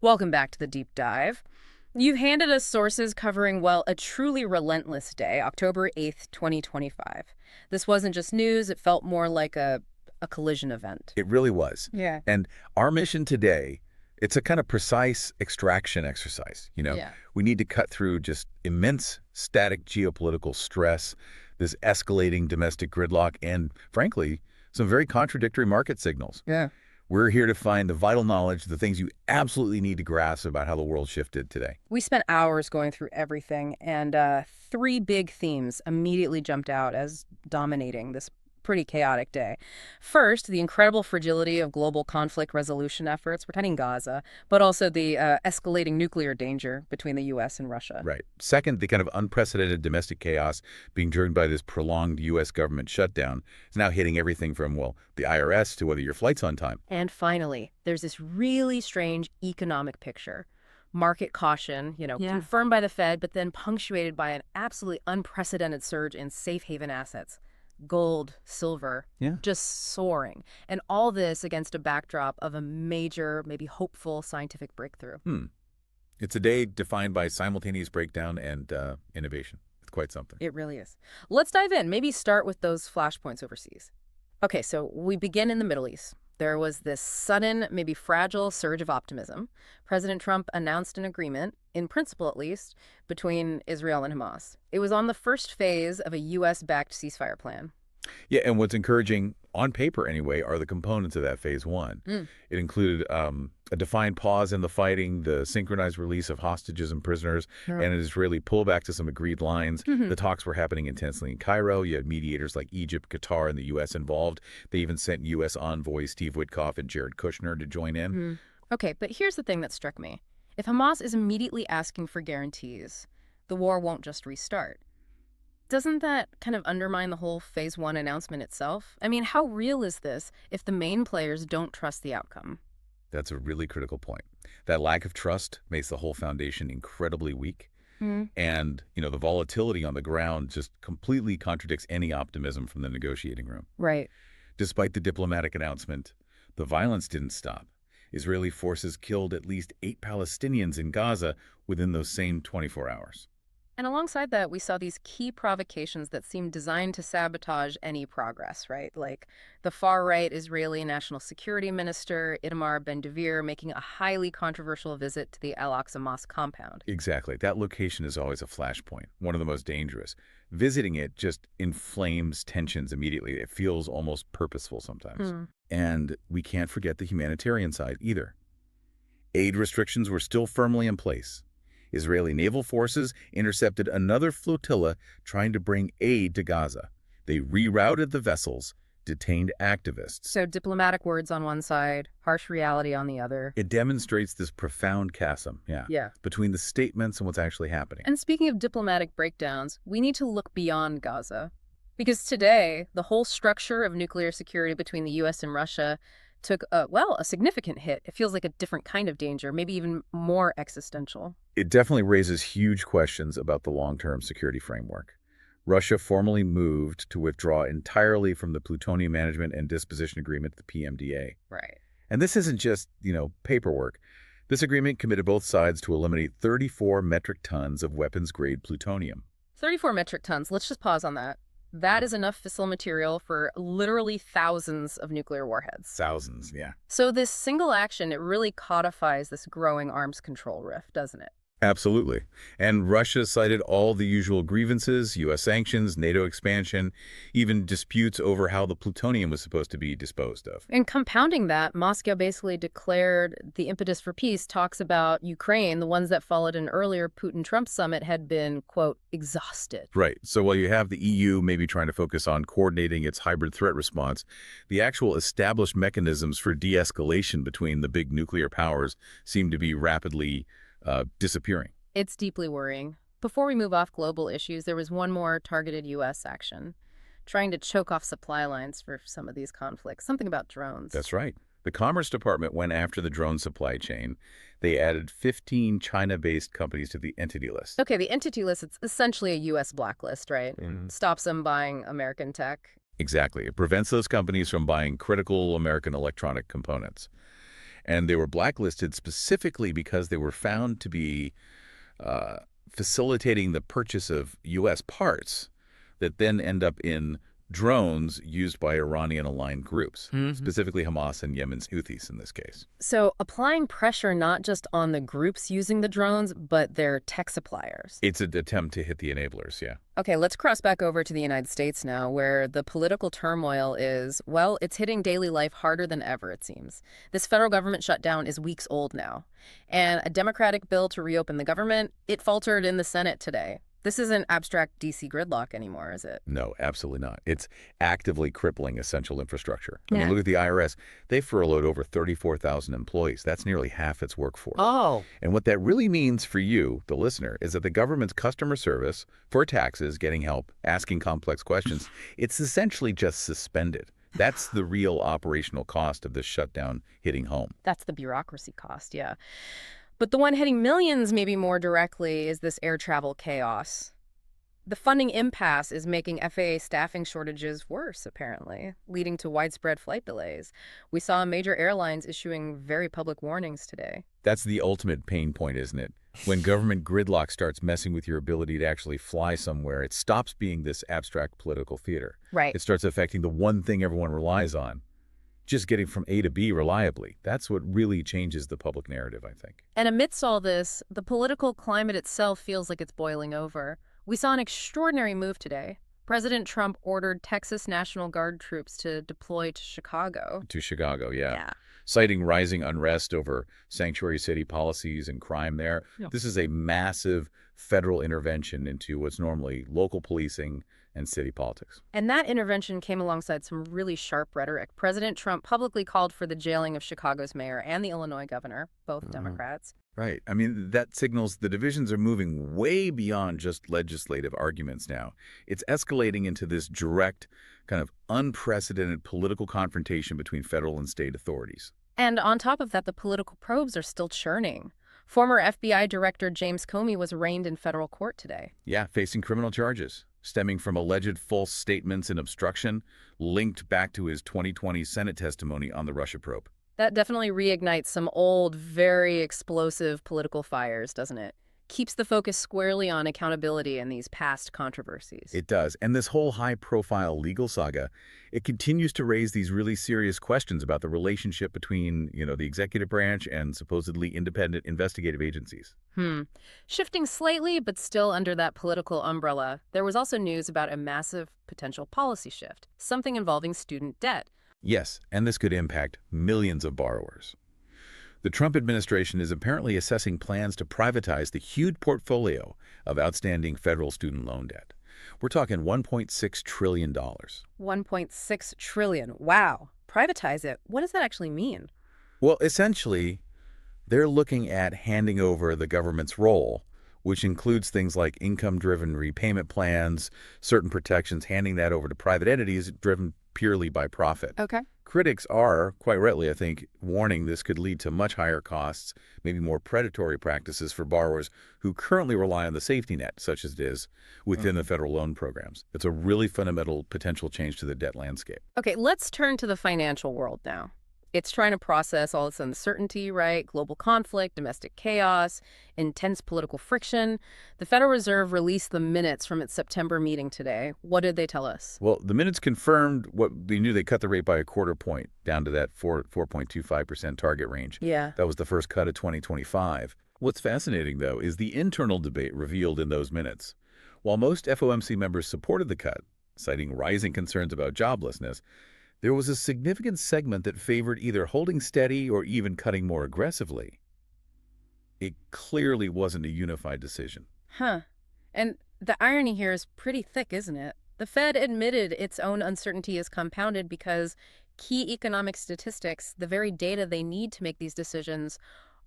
Welcome back to the deep dive. You've handed us sources covering, well, a truly relentless day, October 8th, 2025. This wasn't just news, it felt more like a collision event. It really was. Yeah. And our mission today, it's a kind of precise extraction exercise. Yeah. We need to cut through just immense static geopolitical stress, this escalating domestic gridlock, and frankly, some very contradictory market signals. Yeah. We're here to find the vital knowledge, the things you absolutely need to grasp about how the world shifted today. We spent hours going through everything, and three big themes immediately jumped out as dominating this pretty chaotic day. First, the incredible fragility of global conflict resolution efforts, protecting Gaza, but also the escalating nuclear danger between the U.S. and Russia. Right. Second, the kind of unprecedented domestic chaos being driven by this prolonged U.S. government shutdown is now hitting everything from, well, the IRS to whether your flight's on time. And finally, there's this really strange economic picture. Market caution, confirmed by the Fed, but then punctuated by an absolutely unprecedented surge in safe haven assets. Gold, silver, just soaring. And all this against a backdrop of a major, maybe hopeful scientific breakthrough. It's a day defined by simultaneous breakdown and innovation. It's quite something. It really is. Let's dive in. Maybe start with those flashpoints overseas. Okay, so we begin in the Middle East. There was this sudden, maybe fragile surge of optimism. President Trump announced an agreement, in principle at least, between Israel and Hamas. It was on the first phase of a U.S.-backed ceasefire plan. Yeah, and what's encouraging, on paper anyway, are the components of that phase one. It included a defined pause in the fighting, the synchronized release of hostages and prisoners, and an Israeli pullback to some agreed lines. The talks were happening intensely in Cairo. You had mediators like Egypt, Qatar, and the U.S. involved. They even sent U.S. envoys Steve Witkoff and Jared Kushner to join in. Okay, but here's the thing that struck me. If Hamas is immediately asking for guarantees, the war won't just restart. Doesn't that kind of undermine the whole phase one announcement itself? I mean, how real is this if the main players don't trust the outcome? That's a really critical point. That lack of trust makes the whole foundation incredibly weak. And, the volatility on the ground just completely contradicts any optimism from the negotiating room. Right. Despite the diplomatic announcement, the violence didn't stop. Israeli forces killed at least 8 Palestinians in Gaza within those same 24 hours. And alongside that, we saw these key provocations that seemed designed to sabotage any progress, right? Like the far-right Israeli National Security Minister, Itamar Ben-Gvir, making a highly controversial visit to the Al-Aqsa Mosque compound. Exactly. That location is always a flashpoint, one of the most dangerous. Visiting it just inflames tensions immediately. It feels almost purposeful sometimes. And we can't forget the humanitarian side either. Aid restrictions were still firmly in place. Israeli naval forces intercepted another flotilla trying to bring aid to Gaza. They rerouted the vessels, detained activists. So diplomatic words on one side, harsh reality on the other. It demonstrates this profound chasm, between the statements and what's actually happening. And speaking of diplomatic breakdowns, we need to look beyond Gaza. Because today, the whole structure of nuclear security between the U.S. and Russia took, a significant hit. It feels like a different kind of danger, maybe even more existential. It definitely raises huge questions about the long-term security framework. Russia formally moved to withdraw entirely from the Plutonium Management and Disposition Agreement, the PMDA. Right. And this isn't just, paperwork. This agreement committed both sides to eliminate 34 metric tons of weapons-grade plutonium. 34 metric tons. Let's just pause on that. That is enough fissile material for literally thousands of nuclear warheads. Thousands, yeah. So this single action, it really codifies this growing arms control rift, doesn't it? Absolutely. And Russia cited all the usual grievances, U.S. sanctions, NATO expansion, even disputes over how the plutonium was supposed to be disposed of. And compounding that, Moscow basically declared the impetus for peace talks about Ukraine, the ones that followed an earlier Putin-Trump summit, had been, quote, exhausted. Right. So while you have the EU maybe trying to focus on coordinating its hybrid threat response, the actual established mechanisms for de-escalation between the big nuclear powers seem to be rapidly disappearing. It's deeply worrying. Before we move off global issues, there was one more targeted U.S. action, trying to choke off supply lines for some of these conflicts, something about drones. That's right. The Commerce Department went after the drone supply chain. They added 15 China-based companies to the entity list. Okay, the entity list, it's essentially a U.S. blacklist, right? Stops them buying American tech. Exactly. It prevents those companies from buying critical American electronic components. And they were blacklisted specifically because they were found to be facilitating the purchase of U.S. parts that then end up in drones used by Iranian-aligned groups, specifically Hamas and Yemen's Houthis in this case. So applying pressure not just on the groups using the drones, but their tech suppliers. It's an attempt to hit the enablers, yeah. Okay, let's cross back over to the United States now, where the political turmoil is, well, it's hitting daily life harder than ever, it seems. This federal government shutdown is weeks old now. And a Democratic bill to reopen the government, it faltered in the Senate today. This isn't abstract D.C. gridlock anymore, is it? No, absolutely not. It's actively crippling essential infrastructure. I mean, look at the IRS. They furloughed over 34,000 employees. That's nearly half its workforce. Oh. And what that really means for you, the listener, is that the government's customer service for taxes, getting help, asking complex questions, it's essentially just suspended. That's the real operational cost of this shutdown hitting home. That's the bureaucracy cost, yeah. But the one hitting millions maybe more directly is this air travel chaos. The funding impasse is making FAA staffing shortages worse, apparently, leading to widespread flight delays. We saw major airlines issuing very public warnings today. That's the ultimate pain point, isn't it? When government gridlock starts messing with your ability to actually fly somewhere, it stops being this abstract political theater. Right. It starts affecting the one thing everyone relies on. Just getting from A to B reliably. That's what really changes the public narrative, I think. And amidst all this, the political climate itself feels like it's boiling over. We saw an extraordinary move today. President Trump ordered Texas National Guard troops to deploy to Chicago. To Chicago, Yeah. Citing rising unrest over sanctuary city policies and crime there. Yeah. This is a massive federal intervention into what's normally local policing and city politics. And that intervention came alongside some really sharp rhetoric. President Trump publicly called for the jailing of Chicago's mayor and the Illinois governor, both Democrats. Right. I mean, that signals the divisions are moving way beyond just legislative arguments now. It's escalating into this direct, kind of unprecedented political confrontation between federal and state authorities. And on top of that, the political probes are still churning. Former FBI Director James Comey was arraigned in federal court today. Yeah, facing criminal charges stemming from alleged false statements and obstruction linked back to his 2020 Senate testimony on the Russia probe. That definitely reignites some old, very explosive political fires, doesn't it? Keeps the focus squarely on accountability in these past controversies. It does. And this whole high-profile legal saga, it continues to raise these really serious questions about the relationship between, the executive branch and supposedly independent investigative agencies. Shifting slightly, but still under that political umbrella, there was also news about a massive potential policy shift, something involving student debt. Yes, and this could impact millions of borrowers. The Trump administration is apparently assessing plans to privatize the huge portfolio of outstanding federal student loan debt. We're talking $1.6 trillion. $1.6 trillion. Wow. Privatize it. What does that actually mean? Well, essentially, they're looking at handing over the government's role, which includes things like income-driven repayment plans, certain protections, handing that over to private entities driven purely by profit. Okay. Critics are, quite rightly, I think, warning this could lead to much higher costs, maybe more predatory practices for borrowers who currently rely on the safety net, such as it is within the federal loan programs. It's a really fundamental potential change to the debt landscape. Okay, let's turn to the financial world now. It's trying to process all this uncertainty, right? Global conflict, domestic chaos, intense political friction. The Federal Reserve released the minutes from its September meeting today. What did they tell us? Well, the minutes confirmed what they knew. They cut the rate by a quarter point down to that 4.25% target range. Yeah. That was the first cut of 2025. What's fascinating, though, is the internal debate revealed in those minutes. While most FOMC members supported the cut, citing rising concerns about joblessness, there was a significant segment that favored either holding steady or even cutting more aggressively. It clearly wasn't a unified decision. And the irony here is pretty thick, isn't it? The Fed admitted its own uncertainty is compounded because key economic statistics, the very data they need to make these decisions,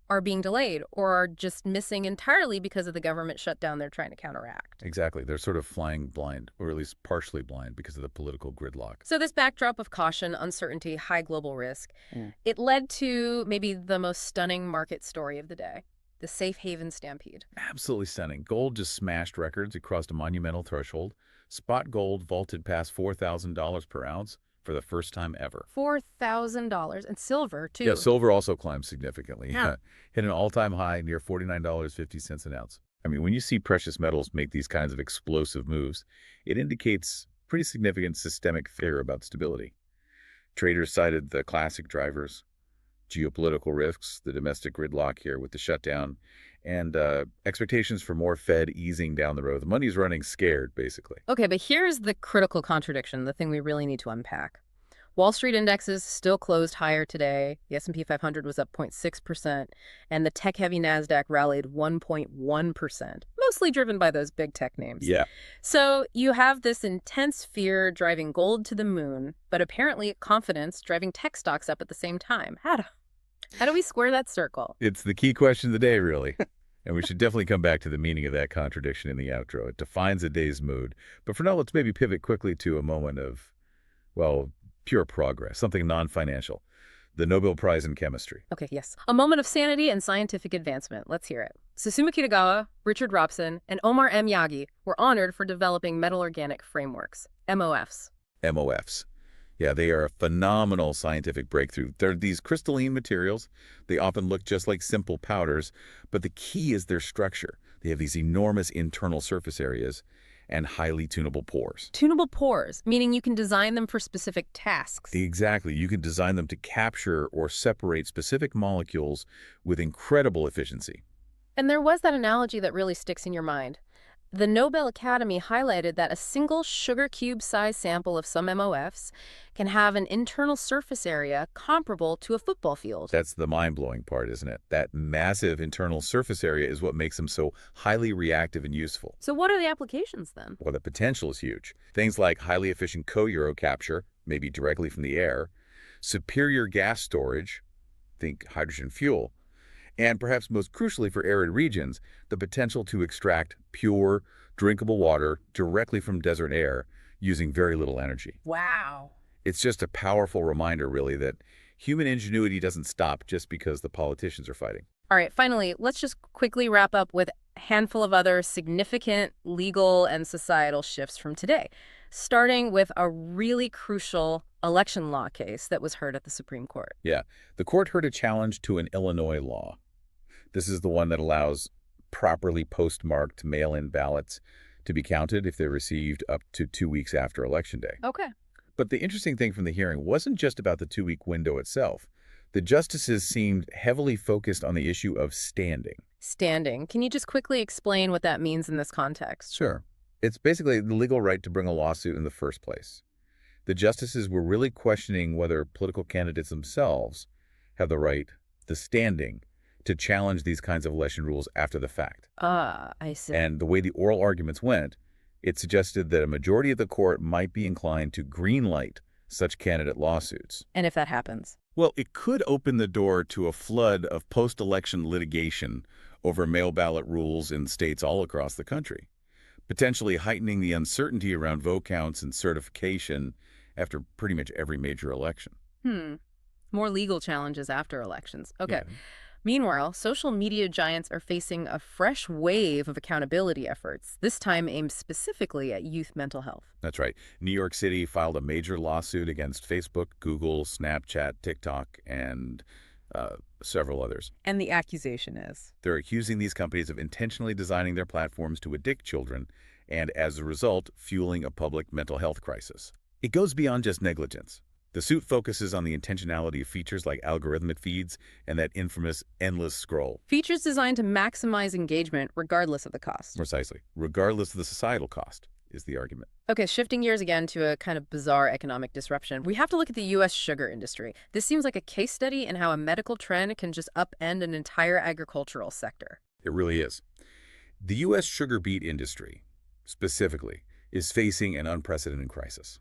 are being delayed or are just missing entirely because of the government shutdown they're trying to counteract. Exactly. They're sort of flying blind, or at least partially blind, because of the political gridlock. So this backdrop of caution, uncertainty, high global risk, it led to maybe the most stunning market story of the day, the safe haven stampede. Absolutely stunning. Gold just smashed records. It crossed a monumental threshold. Spot gold vaulted past $4,000 per ounce for the first time ever. $4,000. And silver, too. Yeah, silver also climbed significantly. Yeah. Hit an all-time high near $49.50 an ounce. I mean, when you see precious metals make these kinds of explosive moves, it indicates pretty significant systemic fear about stability. Traders cited the classic drivers, geopolitical risks, the domestic gridlock here with the shutdown, and expectations for more Fed easing down the road. The money's running scared, basically. Okay, but here's the critical contradiction, the thing we really need to unpack. Wall Street indexes still closed higher today. The S&P 500 was up 0.6%, and the tech-heavy NASDAQ rallied 1.1%, mostly driven by those big tech names. Yeah. So you have this intense fear driving gold to the moon, but apparently confidence driving tech stocks up at the same time. How do we square that circle? It's the key question of the day, really. And we should definitely come back to the meaning of that contradiction in the outro. It defines a day's mood. But for now, let's maybe pivot quickly to a moment of, well, pure progress, something non-financial, the Nobel Prize in Chemistry. Okay, yes. A moment of sanity and scientific advancement. Let's hear it. Susumu Kitagawa, Richard Robson, and Omar M. Yagi were honored for developing metal organic frameworks, MOFs. MOFs. Yeah, they are a phenomenal scientific breakthrough. They're these crystalline materials. They often look just like simple powders, but the key is their structure. They have these enormous internal surface areas and highly tunable pores. Tunable pores, meaning you can design them for specific tasks. Exactly. You can design them to capture or separate specific molecules with incredible efficiency. And there was that analogy that really sticks in your mind. The Nobel Academy highlighted that a single sugar cube-sized sample of some MOFs can have an internal surface area comparable to a football field. That's the mind-blowing part, isn't it? That massive internal surface area is what makes them so highly reactive and useful. So what are the applications then? Well, the potential is huge. Things like highly efficient co-euro capture, maybe directly from the air, superior gas storage, think hydrogen fuel, and perhaps most crucially for arid regions, the potential to extract pure, drinkable water directly from desert air using very little energy. Wow. It's just a powerful reminder, really, that human ingenuity doesn't stop just because the politicians are fighting. All right, finally, let's just quickly wrap up with a handful of other significant legal and societal shifts from today, starting with a really crucial election law case that was heard at the Supreme Court. Yeah, the court heard a challenge to an Illinois law. This is the one that allows properly postmarked mail-in ballots to be counted if they're received up to 2 weeks after Election Day. Okay. But the interesting thing from the hearing wasn't just about the 2-week window itself. The justices seemed heavily focused on the issue of standing. Standing. Can you just quickly explain what that means in this context? Sure. It's basically the legal right to bring a lawsuit in the first place. The justices were really questioning whether political candidates themselves have the right, the standing, to challenge these kinds of election rules after the fact. I see. And the way the oral arguments went, it suggested that a majority of the court might be inclined to greenlight such candidate lawsuits. And if that happens? Well, it could open the door to a flood of post-election litigation over mail ballot rules in states all across the country, potentially heightening the uncertainty around vote counts and certification after pretty much every major election. More legal challenges after elections. Okay. Yeah. Meanwhile, social media giants are facing a fresh wave of accountability efforts, this time aimed specifically at youth mental health. That's right. New York City filed a major lawsuit against Facebook, Google, Snapchat, TikTok, and several others. And the accusation is? They're accusing these companies of intentionally designing their platforms to addict children and, as a result, fueling a public mental health crisis. It goes beyond just negligence. The suit focuses on the intentionality of features like algorithmic feeds and that infamous endless scroll. Features designed to maximize engagement regardless of the cost. Precisely. Regardless of the societal cost, is the argument. Okay, shifting gears again to a kind of bizarre economic disruption. We have to look at the U.S. sugar industry. This seems like a case study in how a medical trend can just upend an entire agricultural sector. It really is. The U.S. sugar beet industry, specifically, is facing an unprecedented crisis.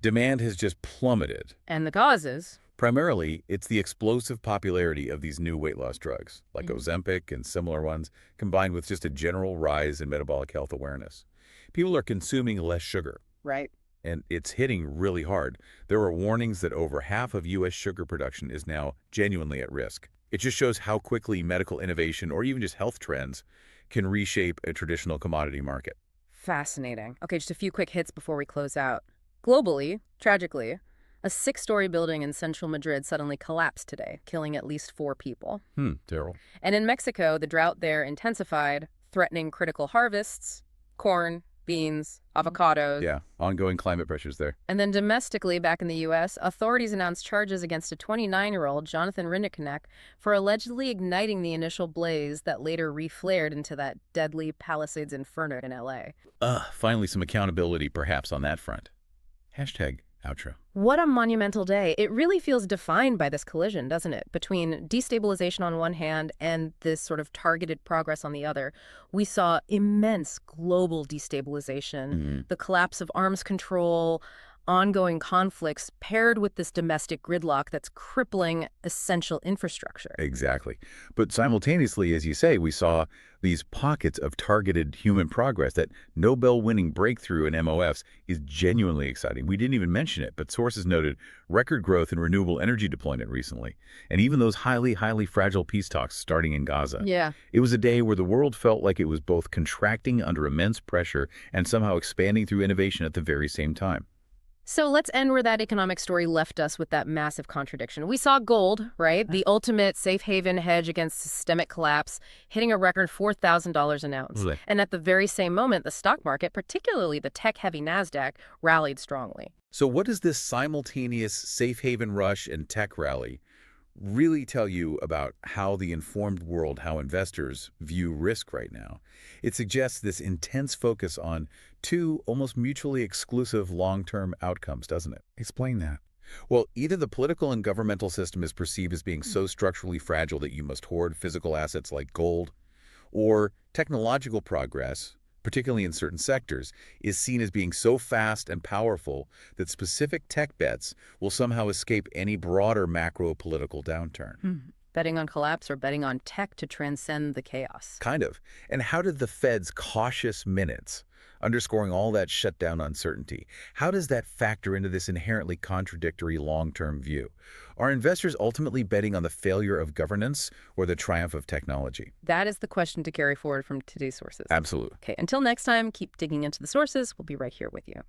Demand has just plummeted. And the causes? Primarily, it's the explosive popularity of these new weight loss drugs, like Ozempic and similar ones, combined with just a general rise in metabolic health awareness. People are consuming less sugar. Right. And it's hitting really hard. There are warnings that over half of U.S. sugar production is now genuinely at risk. It just shows how quickly medical innovation or even just health trends can reshape a traditional commodity market. Fascinating. Okay, just a few quick hits before we close out. Globally, tragically, a 6-story building in central Madrid suddenly collapsed today, killing at least 4 people. Terrible. And in Mexico, the drought there intensified, threatening critical harvests, corn, beans, avocados. Yeah, ongoing climate pressures there. And then domestically, back in the U.S., authorities announced charges against a 29-year-old, Jonathan Rinnekenek, for allegedly igniting the initial blaze that later reflared into that deadly Palisades Inferno in L.A. Finally some accountability perhaps on that front. #outro. What a monumental day. It really feels defined by this collision, doesn't it? Between destabilization on one hand and this sort of targeted progress on the other. We saw immense global destabilization, the collapse of arms control, ongoing conflicts paired with this domestic gridlock that's crippling essential infrastructure. Exactly. But simultaneously, as you say, we saw these pockets of targeted human progress. That Nobel-winning breakthrough in MOFs is genuinely exciting. We didn't even mention it, but sources noted record growth in renewable energy deployment recently, and even those highly, highly fragile peace talks starting in Gaza. Yeah. It was a day where the world felt like it was both contracting under immense pressure and somehow expanding through innovation at the very same time. So let's end where that economic story left us with that massive contradiction. We saw gold, right? The ultimate safe haven hedge against systemic collapse, hitting a record $4,000 an ounce. Really? And at the very same moment, the stock market, particularly the tech-heavy NASDAQ, rallied strongly. So what does this simultaneous safe haven rush and tech rally really tell you about how the informed world, how investors view risk right now? It suggests this intense focus on 2 almost mutually exclusive long-term outcomes, doesn't it? Explain that. Well, either the political and governmental system is perceived as being so structurally fragile that you must hoard physical assets like gold, or technological progress, particularly in certain sectors, is seen as being so fast and powerful that specific tech bets will somehow escape any broader macro-political downturn. Betting on collapse or betting on tech to transcend the chaos. Kind of. And how did the Fed's cautious minutes, underscoring all that shutdown uncertainty, how does that factor into this inherently contradictory long-term view? Are investors ultimately betting on the failure of governance or the triumph of technology? That is the question to carry forward from today's sources. Absolutely. Okay, until next time, keep digging into the sources. We'll be right here with you.